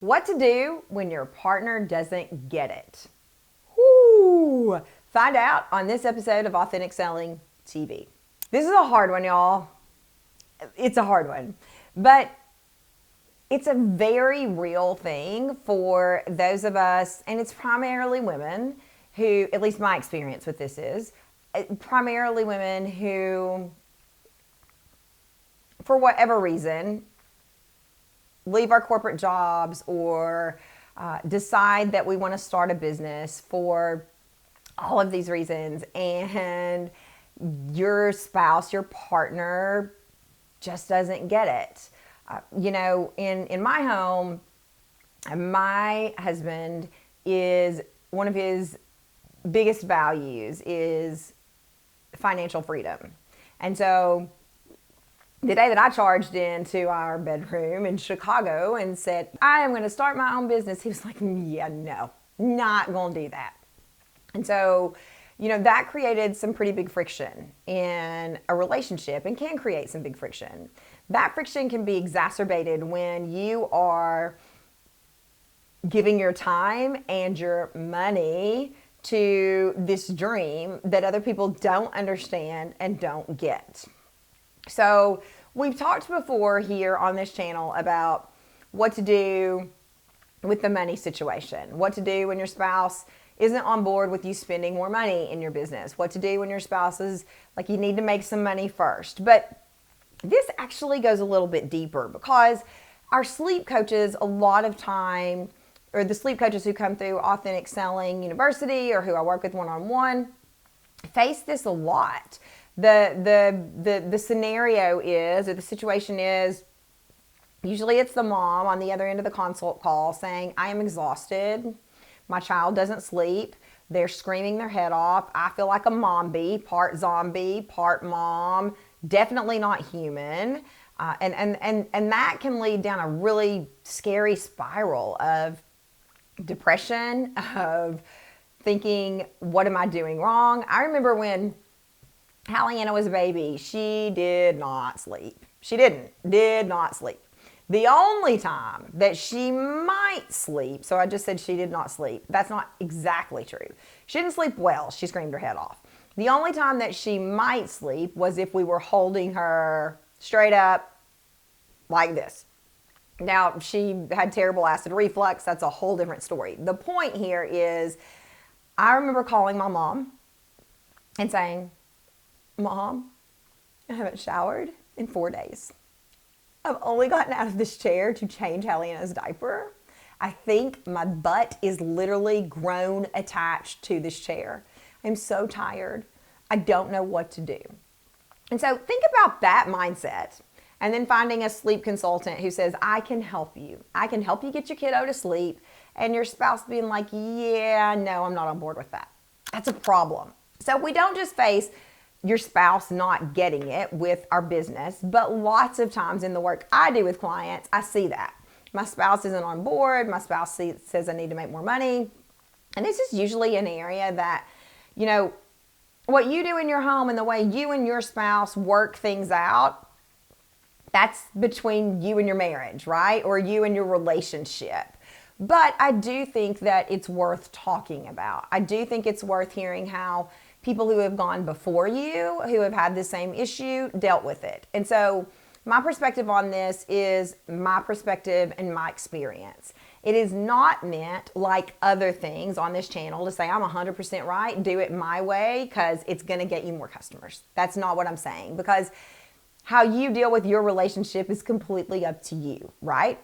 What to do when your partner doesn't get it. Woo! Find out on this episode of Authentic Selling TV. This is a hard one, y'all. It's a hard one. But it's a very real thing for those of us, and it's primarily women who, at least my experience with this is, primarily women who, for whatever reason, leave our corporate jobs or decide that we want to start a business for all of these reasons, and your spouse, your partner, just doesn't get it. In my home, my husband is one of his biggest values is financial freedom. And so the day that I charged into our bedroom in Chicago and said, I am going to start my own business, he was like, yeah, no, not going to do that. And so, that created some pretty big friction in a relationship and can create some big friction. That friction can be exacerbated when you are giving your time and your money to this dream that other people don't understand and don't get. So we've talked before here on this channel about what to do with the money situation, what to do when your spouse isn't on board with you spending more money in your business, what to do when your spouse is like, you need to make some money first. But this actually goes a little bit deeper because our sleep coaches a lot of time, or the sleep coaches who come through Authentic Selling University or who I work with one-on-one, face this a lot. The scenario is, or the situation is, usually it's the mom on the other end of the consult call saying, I am exhausted. My child doesn't sleep. They're screaming their head off. I feel like a mombi, part zombie, part mom, definitely not human. And that can lead down a really scary spiral of depression, of thinking, what am I doing wrong? I remember when Hallianna was a baby, she did not sleep. She did not sleep. The only time that she might sleep, so I just said she did not sleep. That's not exactly true. She didn't sleep well. She screamed her head off. The only time that she might sleep was if we were holding her straight up like this. Now, she had terrible acid reflux. That's a whole different story. The point here is, I remember calling my mom and saying, Mom, I haven't showered in 4 days. I've only gotten out of this chair to change Hallianna's diaper. I think my butt is literally grown attached to this chair. I'm so tired. I don't know what to do. And so think about that mindset. And then finding a sleep consultant who says, I can help you. I can help you get your kiddo to sleep. And your spouse being like, yeah, no, I'm not on board with that. That's a problem. So we don't just face your spouse not getting it with our business, but lots of times in the work I do with clients, I see that. My spouse isn't on board. My spouse says I need to make more money. And this is usually an area that, what you do in your home and the way you and your spouse work things out, that's between you and your marriage, right? Or you and your relationship. But I do think that it's worth talking about. I do think it's worth hearing how people who have gone before you, who have had the same issue, dealt with it. And so my perspective on this is my perspective and my experience. It is not meant, like other things on this channel, to say I'm 100% right, do it my way, because it's going to get you more customers. That's not what I'm saying, because how you deal with your relationship is completely up to you, right?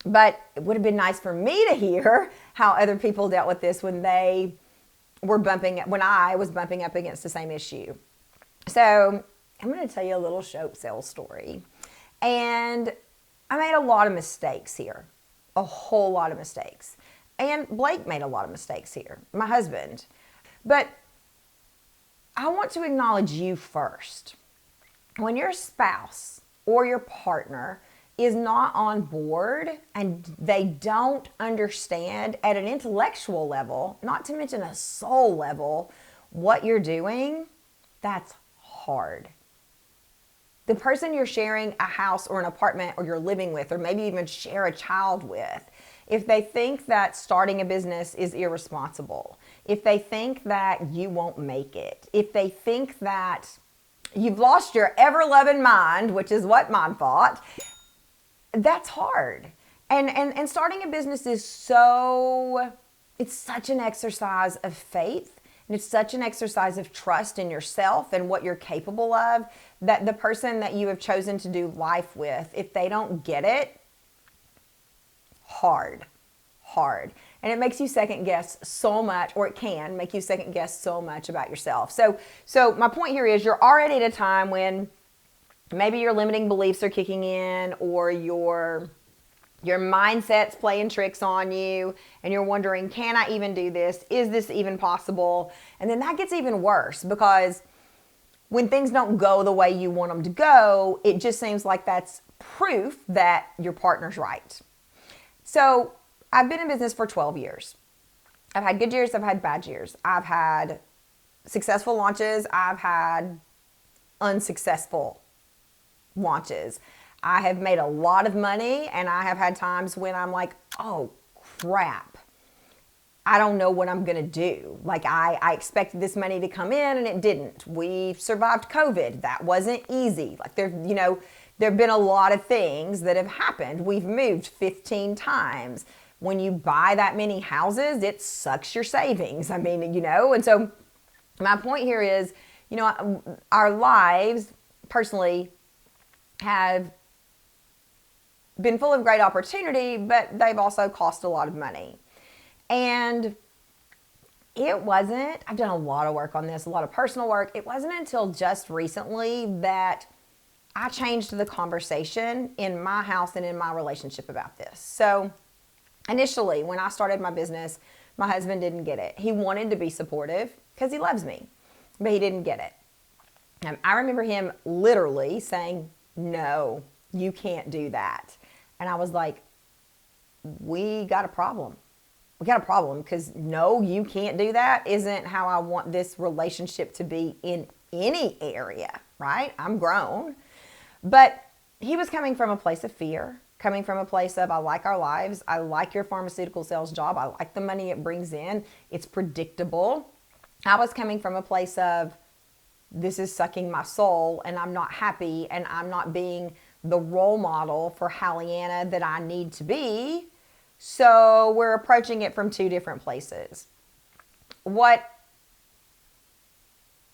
But it would have been nice for me to hear how other people dealt with this when I was bumping up against the same issue. So I'm going to tell you a little soap sales story. And I made a lot of mistakes here, a whole lot of mistakes. And Blake made a lot of mistakes here, my husband. But I want to acknowledge you first. When your spouse or your partner is not on board and they don't understand at an intellectual level, not to mention a soul level, what you're doing, that's hard. The person you're sharing a house or an apartment or you're living with, or maybe even share a child with, if they think that starting a business is irresponsible, if they think that you won't make it, if they think that you've lost your ever-loving mind, which is what mine thought, that's hard. And starting a business is it's such an exercise of faith, and it's such an exercise of trust in yourself and what you're capable of, that the person that you have chosen to do life with, if they don't get it, hard. And it makes you second guess so much, or it can make you second guess so much about yourself. So my point here is, you're already at a time when maybe your limiting beliefs are kicking in, or your mindset's playing tricks on you, and you're wondering, can I even do this? Is this even possible? And then that gets even worse, because when things don't go the way you want them to go, it just seems like that's proof that your partner's right. So I've been in business for 12 years. I've had good years, I've had bad years. I've had successful launches, I've had unsuccessful launches. I have made a lot of money, and I have had times when I'm like, oh crap, I don't know what I'm gonna do. Like I expected this money to come in and it didn't. We survived COVID. That wasn't easy. Like there've been a lot of things that have happened. We've moved 15 times. When you buy that many houses, it sucks your savings. I mean, and so my point here is, our lives personally have been full of great opportunity, but they've also cost a lot of money. And I've done a lot of work on this, a lot of personal work. It wasn't until just recently that I changed the conversation in my house and in my relationship about this. So initially, when I started my business, my husband didn't get it. He wanted to be supportive because he loves me, but he didn't get it. I remember him literally saying, no, you can't do that. And I was like, we got a problem. We got a problem, because no, you can't do that isn't how I want this relationship to be in any area, right? I'm grown. But he was coming from a place of fear, coming from a place of, I like our lives. I like your pharmaceutical sales job. I like the money it brings in. It's predictable. I was coming from a place of, this is sucking my soul, and I'm not happy, and I'm not being the role model for Hallianna that I need to be. So we're approaching it from two different places. What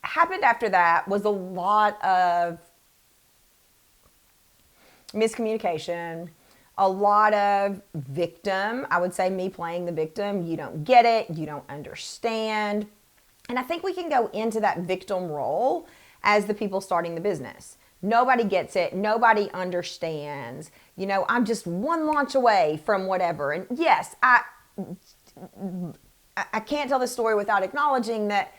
happened after that was a lot of miscommunication, a lot of victim. I would say me playing the victim. You don't get it. You don't understand. And I think we can go into that victim role as the people starting the business. Nobody gets it. Nobody understands. I'm just one launch away from whatever. And yes, I can't tell this story without acknowledging that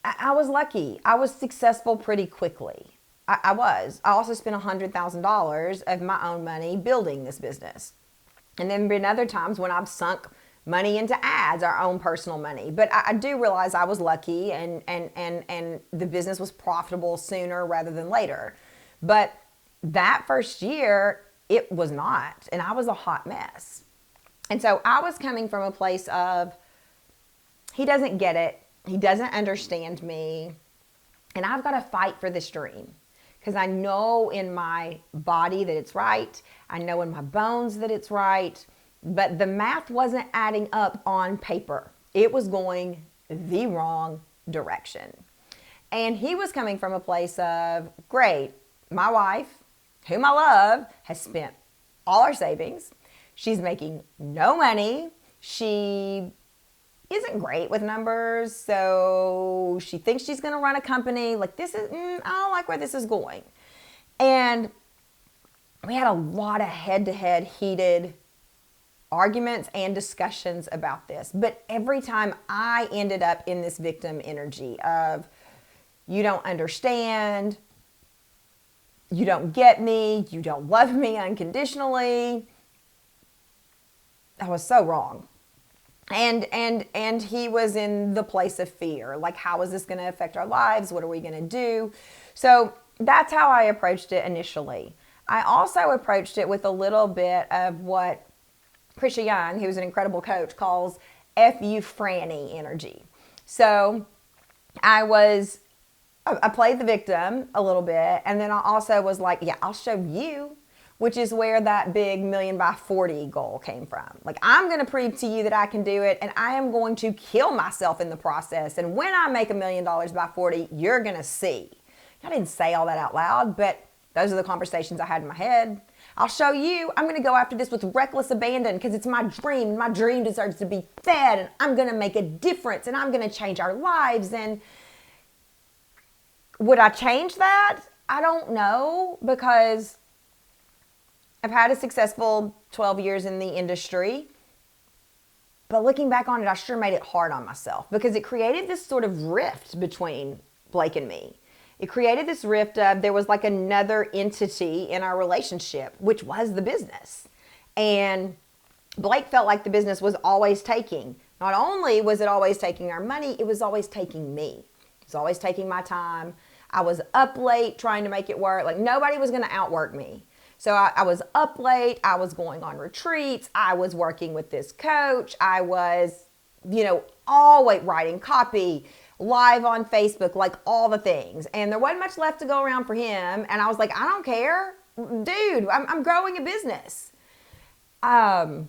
I was lucky. I was successful pretty quickly. I was. I also spent $100,000 of my own money building this business. And then been other times when I've sunk money into ads, our own personal money. But I do realize I was lucky, and the business was profitable sooner rather than later. But that first year, it was not. And I was a hot mess. And so I was coming from a place of, he doesn't get it. He doesn't understand me. And I've got to fight for this dream. Because I know in my body that it's right. I know in my bones that it's right. But the math wasn't adding up on paper. It was going the wrong direction. And he was coming from a place of, great, my wife, whom I love, has spent all our savings. She's making no money. She isn't great with numbers. So she thinks she's going to run a company. Like, I don't like where this is going. And we had a lot of head-to-head heated arguments and discussions about this. But every time I ended up in this victim energy of, you don't understand, you don't get me, you don't love me unconditionally. I was so wrong. And he was in the place of fear. Like, how is this going to affect our lives? What are we going to do? So that's how I approached it initially. I also approached it with a little bit of what Krisha Young, who's an incredible coach, calls F-U Franny energy. So I played the victim a little bit, and then I also was like, yeah, I'll show you, which is where that big million by 40 goal came from. Like, I'm going to prove to you that I can do it, and I am going to kill myself in the process. And when I make $1 million by 40, you're going to see. I didn't say all that out loud, but those are the conversations I had in my head. I'll show you. I'm going to go after this with reckless abandon because it's my dream. My dream deserves to be fed, and I'm going to make a difference, and I'm going to change our lives. And would I change that? I don't know, because I've had a successful 12 years in the industry. But looking back on it, I sure made it hard on myself because it created this sort of rift between Blake and me. It created this rift of there was like another entity in our relationship, which was the business. And Blake felt like the business was always taking. Not only was it always taking our money, it was always taking me. It was always taking my time. I was up late trying to make it work. Like, nobody was going to outwork me. So I was up late. I was going on retreats. I was working with this coach. I was, always writing copy, live on Facebook, like all the things. And there wasn't much left to go around for him. And I was like, I don't care. Dude, I'm growing a business. And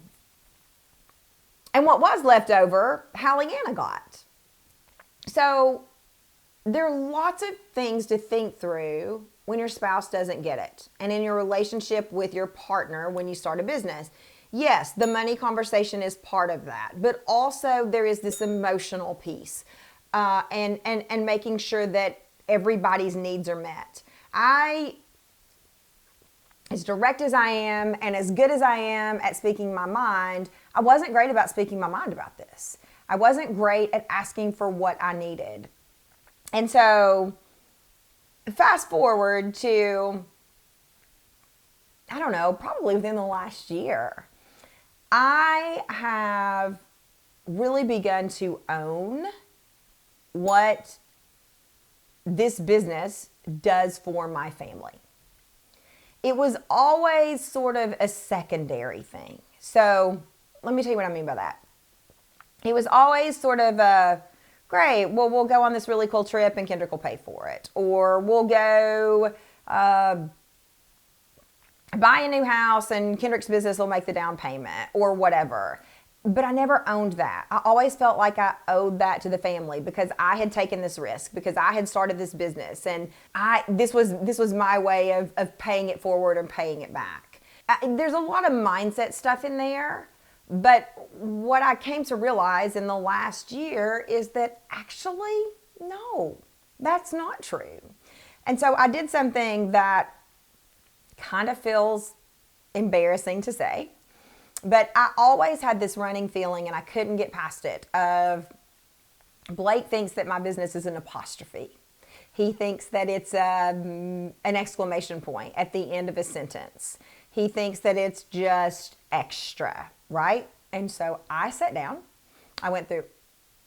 what was left over, Hallie Anna got. So there are lots of things to think through when your spouse doesn't get it, and in your relationship with your partner when you start a business. Yes, the money conversation is part of that, but also there is this emotional piece, and making sure that everybody's needs are met. As direct as I am and as good as I am at speaking my mind, I wasn't great about speaking my mind about this. I wasn't great at asking for what I needed. And so fast forward to, I don't know, probably within the last year, I have really begun to own what this business does for my family. It was always sort of a secondary thing. So let me tell you what I mean by that. It was always sort of a, great, well, we'll go on this really cool trip and Kendrick will pay for it. Or we'll go buy a new house and Kendrick's business will make the down payment or whatever. But I never owned that. I always felt like I owed that to the family because I had taken this risk, because I had started this business, and this was my way of paying it forward and paying it back. There's a lot of mindset stuff in there. But what I came to realize in the last year is that actually, no, that's not true. And so I did something that kind of feels embarrassing to say, but I always had this running feeling, and I couldn't get past it, of Blake thinks that my business is an apostrophe. He thinks that it's an exclamation point at the end of a sentence. He thinks that it's just extra. Right? And so I sat down, I went through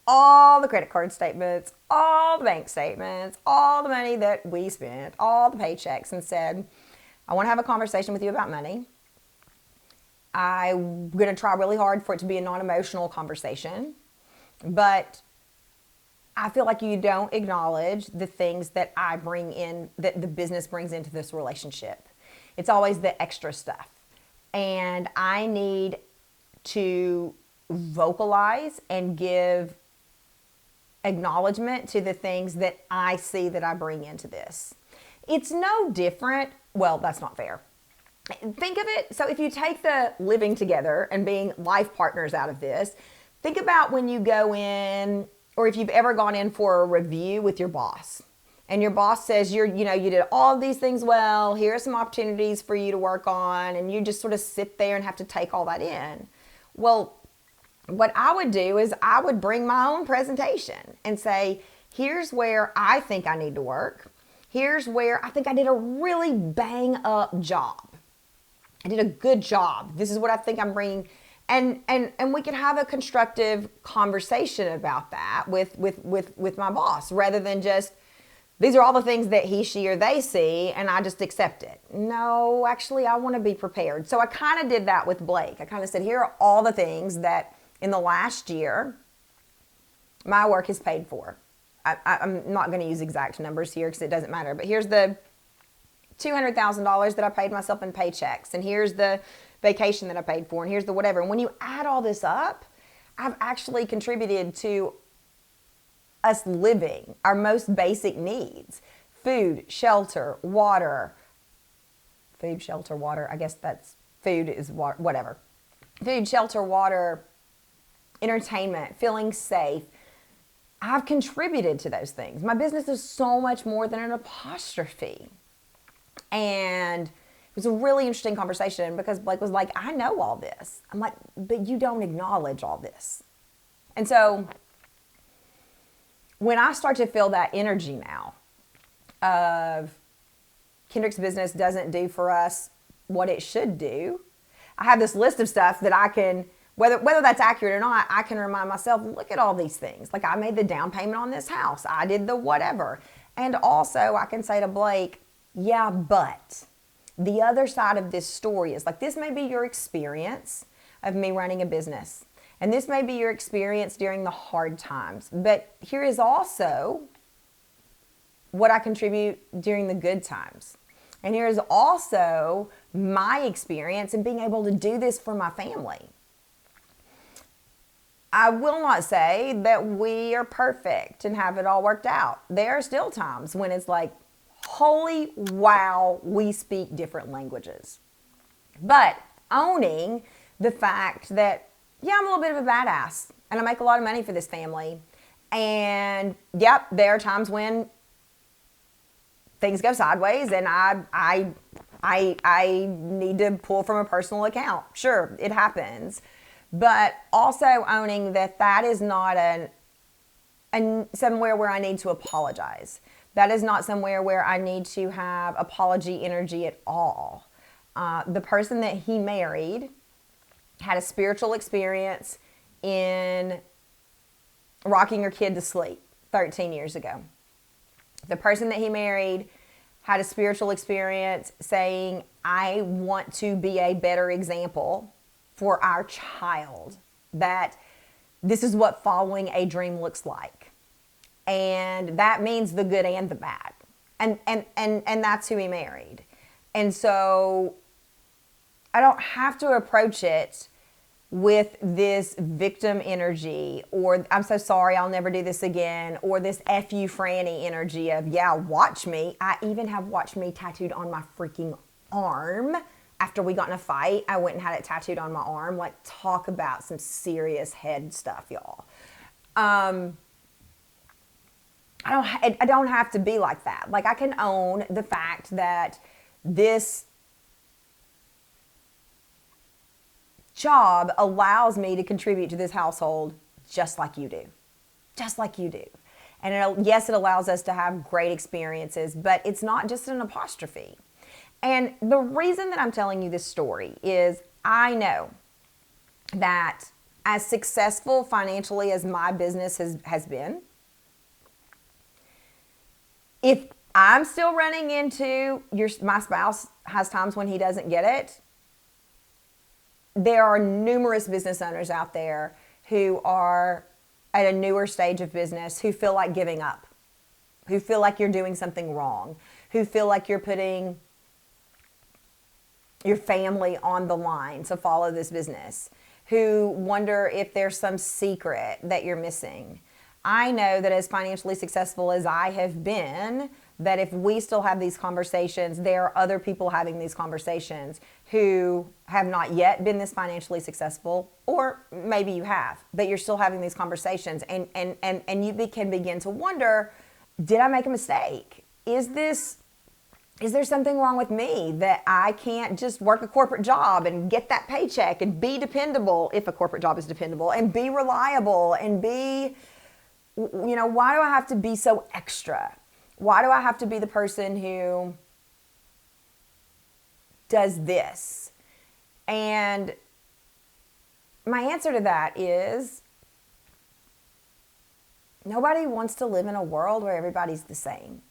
all the credit card statements, all the bank statements, all the money that we spent, all the paychecks, and said, I want to have a conversation with you about money. I'm going to try really hard for it to be a non-emotional conversation, but I feel like you don't acknowledge the things that I bring in, that the business brings into this relationship. It's always the extra stuff. And I need to vocalize and give acknowledgement to the things that I see that I bring into this. It's no different. Well, that's not fair. Think of it. So if you take the living together and being life partners out of this, think about when you go in, or if you've ever gone in for a review with your boss. And your boss says, you did all of these things well, here are some opportunities for you to work on, and you just sort of sit there and have to take all that in. Well, what I would do is I would bring my own presentation and say, here's where I think I need to work. Here's where I think I did a really bang up job. I did a good job. This is what I think I'm bringing. And we can have a constructive conversation about that with my boss, rather than just, these are all the things that he, she, or they see, and I just accept it. No, actually, I want to be prepared. So I kind of did that with Blake. I kind of said, here are all the things that in the last year, my work has paid for. I'm not going to use exact numbers here because it doesn't matter, but here's the $200,000 that I paid myself in paychecks, and here's the vacation that I paid for, and here's the whatever. And when you add all this up, I've actually contributed to us living our most basic needs: food, shelter, water. Food, shelter, water. I guess that's food is water, whatever. Food, shelter, water, entertainment, feeling safe. I've contributed to those things. My business is so much more than an apostrophe. And it was a really interesting conversation because Blake was like, I know all this. I'm like, but you don't acknowledge all this. And so when I start to feel that energy now of Kendrick's business doesn't do for us what it should do, I have this list of stuff that I can, whether that's accurate or not, I can remind myself, look at all these things. Like, I made the down payment on this house. I did the whatever. And also I can say to Blake, yeah, but the other side of this story is, like, this may be your experience of me running a business. And this may be your experience during the hard times. But here is also what I contribute during the good times. And here is also my experience in being able to do this for my family. I will not say that we are perfect and have it all worked out. There are still times when it's like, holy wow, we speak different languages. But owning the fact that, yeah, I'm a little bit of a badass and I make a lot of money for this family. And yep, there are times when things go sideways and I need to pull from a personal account. Sure, it happens. But also owning that that is not somewhere where I need to apologize. That is not somewhere where I need to have apology energy at all. The person that he married had a spiritual experience in rocking her kid to sleep 13 years ago. The person that he married had a spiritual experience saying, I want to be a better example for our child, that this is what following a dream looks like. And that means the good and the bad. And that's who he married. And so I don't have to approach it with this victim energy or I'm so sorry, I'll never do this again, or this F you Franny energy of, yeah, watch me. I even have watch me tattooed on my freaking arm. After we got in a fight, I went and had it tattooed on my arm. Like, talk about some serious head stuff, y'all. I don't have to be like that. Like, I can own the fact that this job allows me to contribute to this household just like you do. Just like you do. And yes, it allows us to have great experiences, but it's not just an apostrophe. And the reason that I'm telling you this story is I know that as successful financially as my business has been, if I'm still running into my spouse has times when he doesn't get it, there are numerous business owners out there who are at a newer stage of business who feel like giving up, who feel like you're doing something wrong, who feel like you're putting your family on the line to follow this business, who wonder if there's some secret that you're missing. I know that as financially successful as I have been, that if we still have these conversations, there are other people having these conversations who have not yet been this financially successful, or maybe you have, but you're still having these conversations, and you can begin to wonder, did I make a mistake? Is there something wrong with me that I can't just work a corporate job and get that paycheck and be dependable, if a corporate job is dependable, and be reliable and be, why do I have to be so extra? Why do I have to be the person who does this? And my answer to that is nobody wants to live in a world where everybody's the same.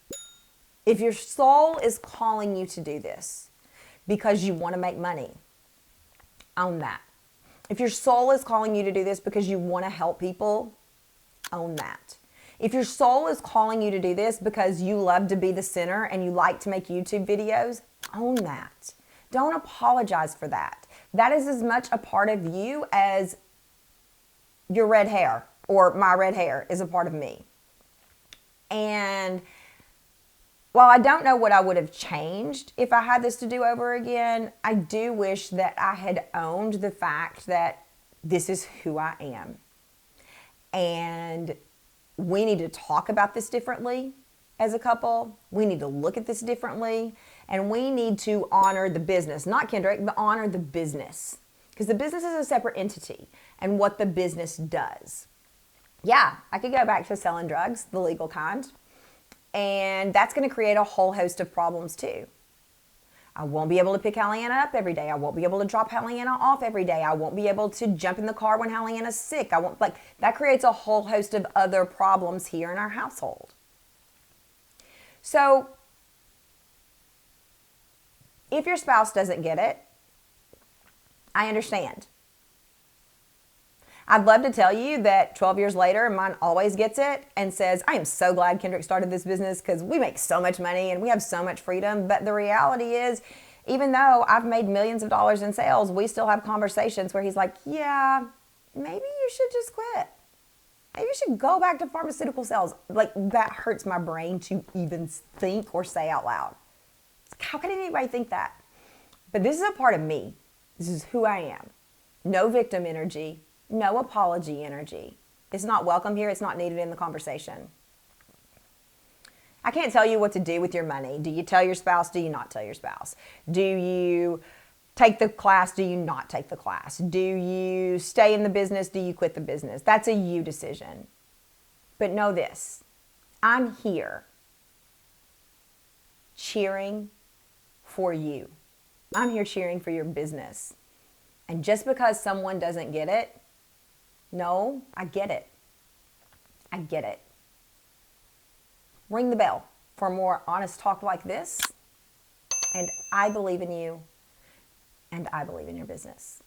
If your soul is calling you to do this because you want to make money, own that. If your soul is calling you to do this because you want to help people, own that. If your soul is calling you to do this because you love to be the center and you like to make YouTube videos, own that. Don't apologize for that. That is as much a part of you as your red hair or my red hair is a part of me. And while I don't know what I would have changed if I had this to do over again, I do wish that I had owned the fact that this is who I am. And we need to talk about this differently as a couple. We need to look at this differently. And we need to honor the business, not Kendrick, but honor the business. Because the business is a separate entity and what the business does. Yeah, I could go back to selling drugs, the legal kind. And that's going to create a whole host of problems too. I won't be able to pick Halliana up every day. I won't be able to drop Halliana off every day. I won't be able to jump in the car when Halliana's sick. That creates a whole host of other problems here in our household. So if your spouse doesn't get it, I understand. I'd love to tell you that 12 years later, mine always gets it and says, I am so glad Kendrick started this business because we make so much money and we have so much freedom. But the reality is, even though I've made millions of dollars in sales, we still have conversations where he's like, yeah, maybe you should just quit. Maybe you should go back to pharmaceutical sales. Like, that hurts my brain to even think or say out loud. How can anybody think that? But this is a part of me. This is who I am. No victim energy. No apology energy. It's not welcome here. It's not needed in the conversation. I can't tell you what to do with your money. Do you tell your spouse? Do you not tell your spouse? Do you take the class? Do you not take the class? Do you stay in the business? Do you quit the business? That's a you decision. But know this. I'm here cheering for you. I'm here cheering for your business. And just because someone doesn't get it, no, I get it. I get it. Ring the bell for more honest talk like this. And I believe in you, and I believe in your business.